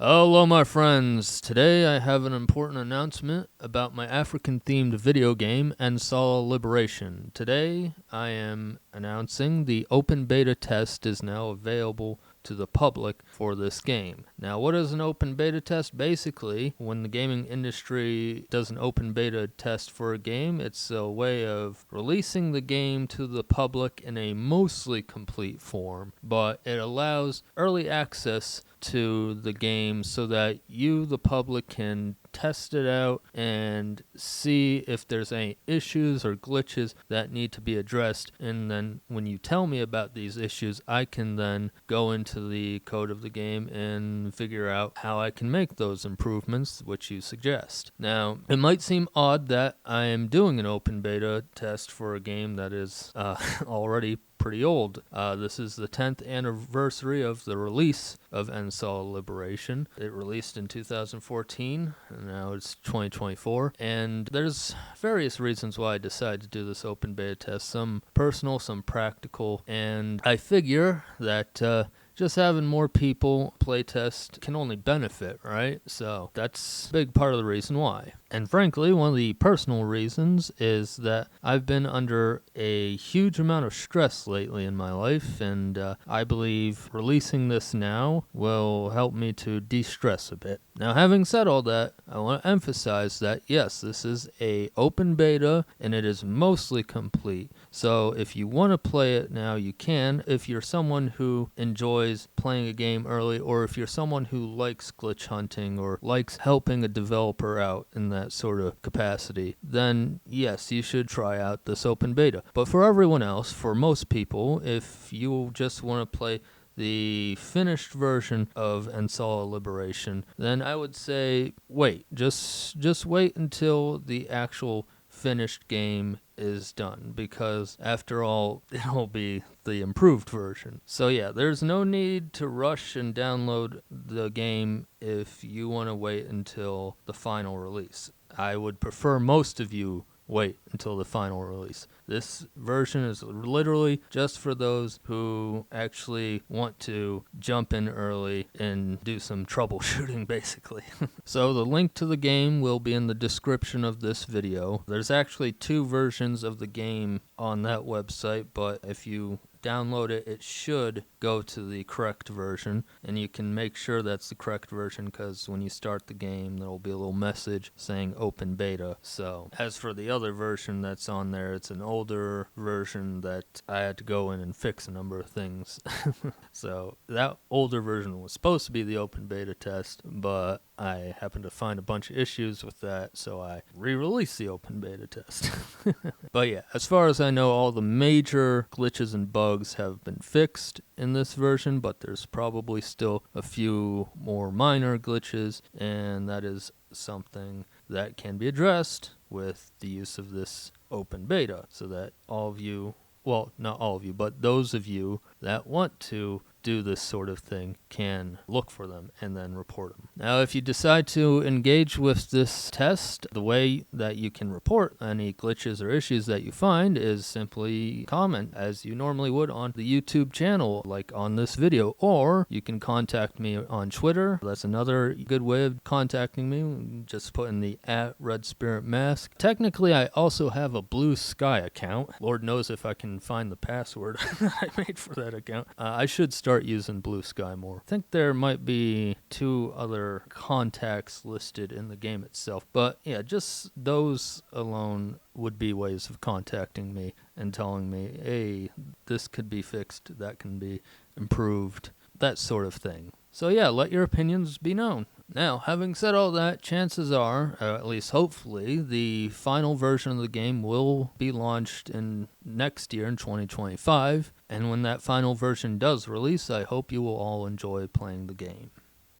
Hello, my friends. Today I have an important announcement about my African-themed video game, Nsala Liberation. Today I am announcing the open beta test is now available to the public for this game. Now, what is an open beta test? Basically, when the gaming industry does an open beta test for a game, it's a way of releasing the game to the public in a mostly complete form, but it allows early access to the game so that you, the public, can test it out and see if there's any issues or glitches that need to be addressed. And then when you tell me about these issues, I can then go into the code of the game and figure out how I can make those improvements which you suggest. Now, it might seem odd that I am doing an open beta test for a game that is already pretty old. This is the 10th anniversary of the release of Nsala Liberation. It released in 2014, and now it's 2024, and there's various reasons why I decided to do this open beta test, some personal, some practical, and I figure that just having more people playtest can only benefit, right? So that's a big part of the reason why. And frankly, one of the personal reasons is that I've been under a huge amount of stress lately in my life, and I believe releasing this now will help me to de-stress a bit. Now, having said all that, I want to emphasize that yes, this is a open beta and it is mostly complete. So if you want to play it now, you can. If you're someone who enjoys playing a game early, or if you're someone who likes glitch hunting or likes helping a developer out in that sort of capacity, then yes, you should try out this open beta. But for everyone else, for most people, if you just want to play the finished version of Nsala Liberation, then I would say wait. Just wait until the actual finished game is done, because after all, it'll be the improved version. So yeah, there's no need to rush and download the game if you want to wait until the final release. I would prefer most of you wait until the final release. This version is literally just for those who actually want to jump in early and do some troubleshooting, basically. So the link to the game will be in the description of this video. There's actually two versions of the game on that website, but if you download it, it should go to the correct version, and you can make sure that's the correct version because when you start the game there will be a little message saying open beta. So as for the other version that's on there, it's an older version that I had to go in and fix a number of things. So that older version was supposed to be the open beta test, but I happened to find a bunch of issues with that, so I re-released the open beta test. But yeah, as far as I know, all the major glitches and bugs have been fixed in this version, but there's probably still a few more minor glitches, and that is something that can be addressed with the use of this open beta, so that all of you, well, not all of you, but those of you that want to do this sort of thing can look for them and then report them. Now, if you decide to engage with this test, the way that you can report any glitches or issues that you find is simply comment as you normally would on the YouTube channel, like on this video, or you can contact me on Twitter. That's another good way of contacting me. Just put in the @RedSpiritMask. Technically, I also have a Blue Sky account. Lord knows if I can find the password I made for that account. I should start using Blue Sky more. I think there might be 2 other contacts listed in the game itself, but yeah, just those alone would be ways of contacting me and telling me, hey, this could be fixed, that can be improved, that sort of thing. So yeah, let your opinions be known. Now, having said all that, chances are, at least hopefully, the final version of the game will be launched in next year in 2025, and when that final version does release, I hope you will all enjoy playing the game.